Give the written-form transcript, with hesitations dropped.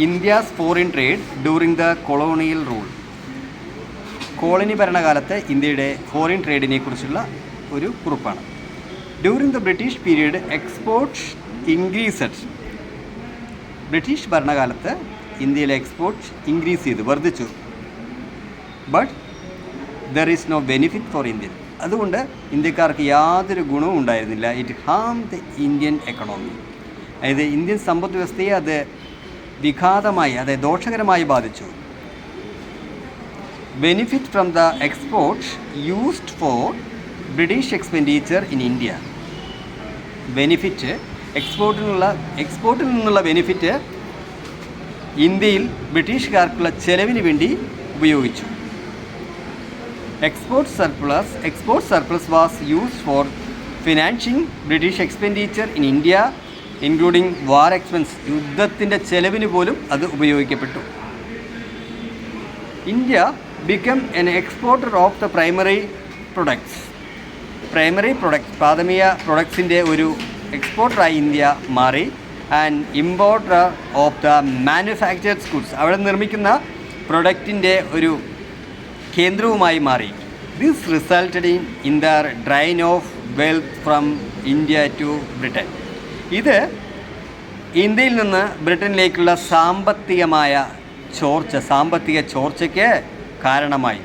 India's foreign trade during the colonial rule. Colony ഭരണകാലത്തെ ഇന്ത്യയുടെ foreign ട്രേഡിനെ കുറിച്ചുള്ള ഒരു കുറിപ്പാണ്. During the British period export increased. British ഭരണകാലത്ത് ഇന്ത്യയിലെ എക്സ്പോർട്ട് ഇൻക്രീസ് ചെയ്തു, വർദ്ധിച്ചു. But there is no benefit for Indian. അതുകൊണ്ട് ഇന്ത്യക്കാർക്ക് യാതൊരു ഗുണവും ഉണ്ടായിരുന്നില്ല. It harm the Indian economy. അതായത് ഇന്ത്യൻ സമ്പദ് വ്യവസ്ഥയെ അത് വിഘാതമായി, അതായത് ദോഷകരമായി ബാധിച്ചു. Benefit from the export used for British expenditure in India. Benefit എക്സ്പോർട്ടിൽ നിന്നുള്ള ബെനിഫിറ്റ് ഇന്ത്യയിൽ ബ്രിട്ടീഷുകാർക്കുള്ള ചെലവിന് വേണ്ടി ഉപയോഗിച്ചു. Export surplus was used for financing British expenditure in India including war expense. യുദ്ധത്തിൻ്റെ ചെലവിന് പോലും അത് ഉപയോഗിക്കപ്പെട്ടു. India become an exporter of the primary products. പ്രാഥമിക പ്രൊഡക്ട്സിൻ്റെ ഒരു എക്സ്പോർട്ടറായി ഇന്ത്യ മാറി. And importer of the manufactured goods. അവിടെ നിർമ്മിക്കുന്ന പ്രൊഡക്റ്റിൻ്റെ ഒരു കേന്ദ്രവുമായി മാറി. This resulted in the drain of wealth from India to Britain. ഇത് ഇന്ത്യയിൽ നിന്ന് ബ്രിട്ടനിലേക്കുള്ള സാമ്പത്തിക ചോർച്ചയ്ക്ക് കാരണമായി.